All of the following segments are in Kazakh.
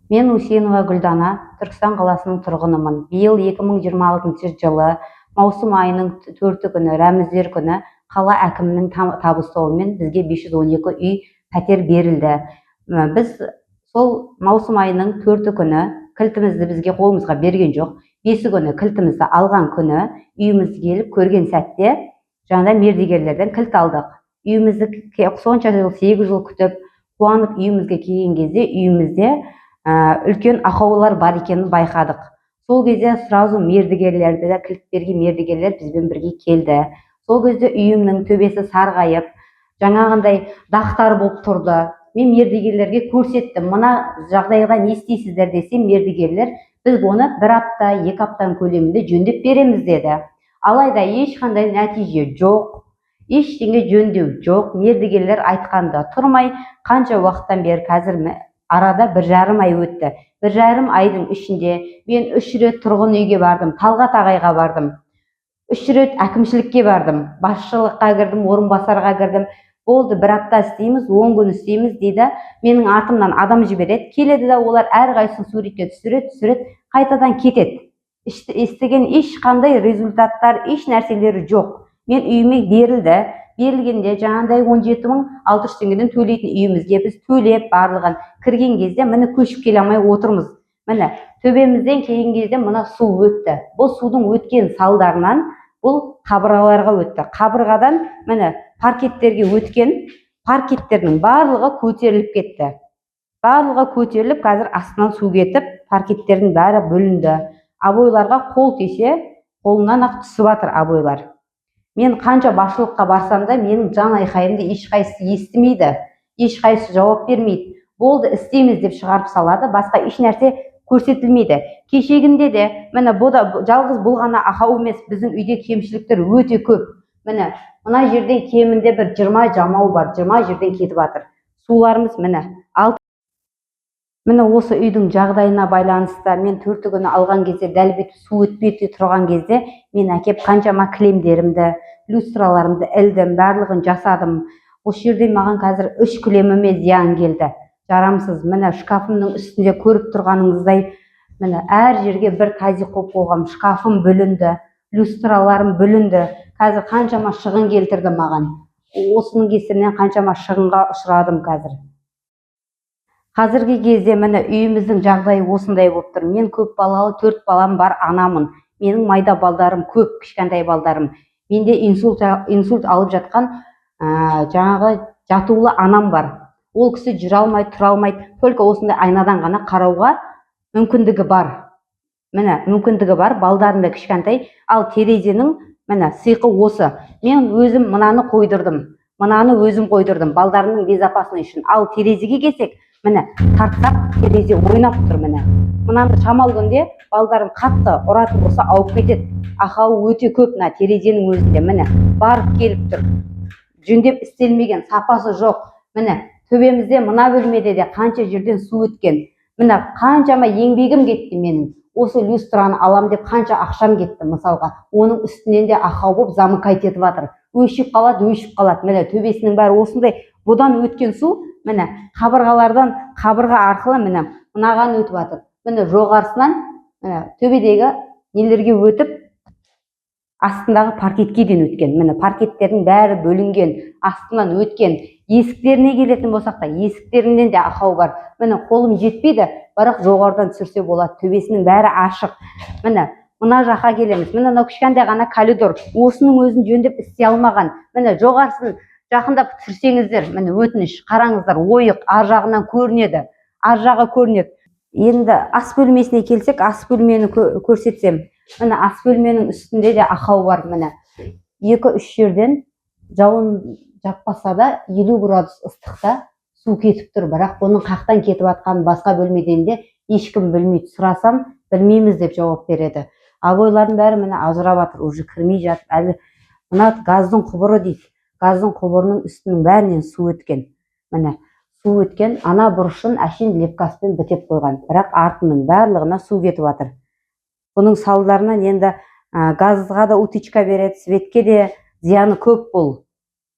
Мен Усенова Гүлдана, Түркістан қаласының тұрғынымын. Биыл 2026 жылы маусым айының 4 күні, рәміздер күні, қала әкімінің табыстауымен бізге 512 үй пәтер берілді. Біз сол маусым айының 4 күні кілтімізді бізге қолымызға берген жоқ. 5 күні кілтімізді алған күні үйімізге келіп көрген сәтте жаңағыдай мердігерлерден кілт алдық. Үйімізді сонша жыл, 8 жыл күтіп, қуанып үйімізге келген кезде үйімізде үлкен ақаулар бар екенін байқадық. Сол кезде сразу мердігерлерді, кілт берген мердігерлер бізбен бірге келді. Сол кезде үйімнің төбесі сарғайып, жаңағындай дақтар болып тұрды. Мен мердігерлерге көрсеттім, мына жағдайға не істейсіздер десем, мердігерлер біз оны 1 апта, 2 аптаның көлемінде жөндеп береміз деді. Алайда ешқандай нәтиже жоқ, ештеңе жөндеу жоқ. Мердігерлер айтқанда тұрмай, қанша уақыттан бері қазір арада 1,5 ай өтті. 1,5 айдың ішінде мен 3 рет тұрғын үйге бардым, Талғат ағайға бардым, 3 рет әкімшілікке бардым, басшылыққа кірдім, орынбасарға кірдім. Болды, 1 апта істейміз, 10 күн істейміз дейді. Менің артымнан адам жібереді, келеді де олар әрқайсысын суретке түсіреді, қайтадан кетеді. Естіген ешқандай результаттар, еш нәрселері жоқ. Мен үйіме берілгенде жаңағыдай 17.600 теңгеден төлейтін үйімізге біз төлеп барлығын кірген кезде міне көшіп келе алмай отырмыз. Міне төбемізден келген кезде мына су өтті. Бұл судың өткен салдарынан бұл қабырғаларға өтті. Қабырғадан міне паркеттерге өткен, паркеттердің барлығы көтеріліп кетті. Барлығы көтеріліп, қазір астынан су кетіп, паркеттердің бәрі бүлінді. Абойларға қол тисе, қолынан ақ түсіп жатыр абойлар. Мен қанша басшылыққа барсам да, менің жан айқайымды ешқайсысы естімейді, ешқайсысы жауап бермейді. Болды, істейміз деп шығарып салады, басқа еш нәрсе көрсетілмейді. Кешегінде де, міне жалғыз бұл ғана ақау емес, біздің үйде кемшіліктер өте көп. Міне, мына жерден кемінде бір 20 жамау бар, 20 жерден кетіп жатыр. Суларымыз міне, міне осы үйдің жағдайына байланысты мен 4 күні алған кезде, дәл су өтпей тұрған кезде, мен әкеп қаншама кілемдерімді, люстраларымды ілдім, барлығын жасадым. Осы жерде маған қазір 3 кілеміме зиян келді. Жарамсыз. Міне шкафымның үстінде көріп тұрғаныңыздай, міне әр жерге бір тазик қойып қойғам, шкафым бүлінді, люстраларым бүлінді. Қазір қаншама шығын келтірді маған. Осының кесірінен қаншама шығынға ұшырадым қазір. Қазіргі кезде міне үйіміздің жағдайы осындай болып тұр. Мен көп балалы 4 балам бар анамын. Менің майда балдарым көп, кішкентай балдарым. Менде инсульт алып жатқан жаңағы жатулы анам бар. Ол кісі жүре алмайды, тұра алмайды. Только осындай айнадан ғана қарауға мүмкіндігі бар. Міне мүмкіндігі бар, балдарым да кішкентай. Ал терезенің міне сиқы осы. Мен өзім мынаны қойдырдым. Мынаны өзім қойдырдым балдарымның безопасны үшін. Ал терезеге келсек, міне тартсақ терезе ойнап тұр міне. Мынаны шамал күнде балдарым қатты ұратын болса ауып кетеді. Ақауы өте көп мына терезенің өзінде міне барып келіп тұр. Жөндеп істелмеген, сапасы жоқ. Міне төбемізде мына бөлмеде де қанша жерден су өткен. Міне қаншама еңбегім кетті менің. Осы люстраны алам деп қанша ақшам кетті мысалға. Оның үстінен де ақау болып замыкать етіп жатыр. Өшіп қалады. Міне төбесінің бәрі осындай. Бұдан өткен су міне қабырғалардан, қабырға арқылы міне мынаған өтіп жатыр. Міне жоғарысынан төбедегі нелерге өтіп, астындағы паркетке дейін өткен. Міне паркеттердің бәрі бөлінген, астынан өткен. Есіктеріне келетін болсақ та, есіктерінен де ақау бар. Міне қолым жетпейді, бірақ жоғарыдан түсірсе болады. Төбесінің бәрі ашық. Міне мына жаққа келеміз. Міне мынау кішкентай ғана коридор. Осының өзін жөндеп істей алмаған. Міне жоғарысын жақындап түсірсеңіздер, міне өтініш, қараңыздар, ойық ар жағынан көрінеді. Ар жағы көрінеді. Енді ас бөлмесіне келсек, ас бөлмені көрсетсем, міне ас бөлменің үстінде де ақау бар. Міне 2-3 жерден жауын жаппаса да 50 градус ыстықта су кетіп тұр. Бірақ бұның қақтан кетіп жатқанын басқа бөлмеден де ешкім білмейді. Сұрасам, білмейміз деп жауап береді. Абойлардың бәрі міне ажырап жатыр, уже кірмей жатыр. Әлі мына газдың құбыры дейді. Газдың құбырының үстінің бәрінен су өткен. Міне су өткен, ана бұрышын әшейін лепкаспен бітеп қойған. Бірақ артының барлығына су кетіп жатыр. Бұның салдарынан енді газға да утечка береді, светке де зияны көп бұл.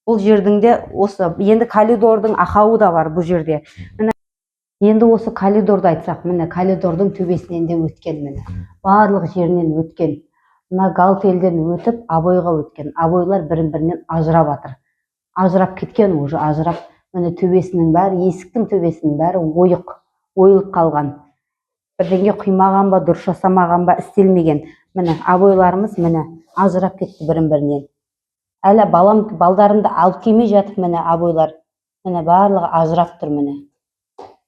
Бұл жердің де осы енді коридордың ақауы да бар бұл жерде. Енді осы коридорды айтсақ, міне коридордың төбесінен де өткен, міне барлық жерінен өткен. Мына галтелден өтіп обойға өткен. Обойлар бірін-бірінен ажырап жатыр. Ажырап кеткен, уже ажырап. Міне төбесінің бәрі, есіктің төбесінің бәрі ойылып қалған. Бірдеңе құймаған ба, дұрыс жасамаған ба, істелмеген. Міне обойларымыз міне ажырап кетті бірін-бірінен. Әлі балдарымды алып келмей жатып, міне обойлар міне барлығы ажырап тұр, міне.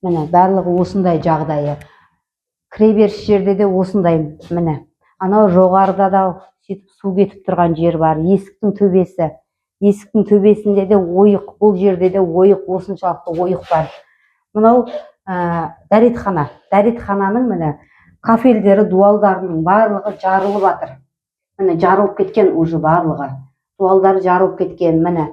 Міне барлығы осындай жағдайы. Кіреберіс жерде де осындай, міне. Анау жоғарыда да сөйтіп су кетіп тұрған жер бар. Есіктің төбесі. Есіктің төбесінде де ойық, бұл жерде де ойық, осыншалықты ойық бар. Мынау дәретхана. Дәретхананың міне кафельдері, дуалдарының барлығы жарылып жатыр. Міне жарылып кеткен уже барлығы. Дуалдары жарылып кеткен, міне.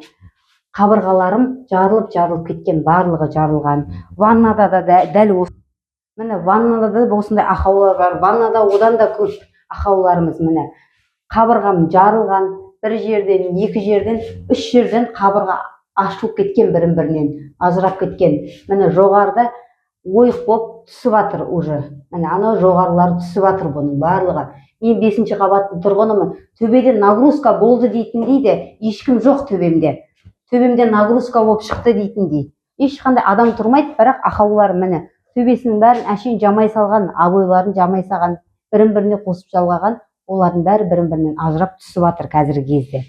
Қабырғаларым жарылып кеткен, барлығы жарылған. Ваннада да дәл осы. Міне ваннада да осындай ақаулар бар. Ваннада одан да көп ақауларымыз, міне. Қабырғам жарылған, бір жерден, екі жерден, үш жерден қабырға ашылып кеткен, бірін-бірінен ажырап кеткен. Міне жоғарыда ойық болып түсіп жатыр уже. Міне анау жоғарылары түсіп жатыр бұның барлығы. Мен 5-ші қабаттың тұрғынымын. Төбеде нагрузка болды дейтіндей де ешкім жоқ төбемде. Төбемде нагрузка болып шықты дейтіндей. Ешқандай адам тұрмайды, бірақ ақаулар міне. Төбесінің бәрін әшейін жамай салған, обойларын жамай салған, бірін-біріне қосып жалғаған, олардың бәрі бірін-бірінен ажырап түсіп жатыр қазіргі кезде.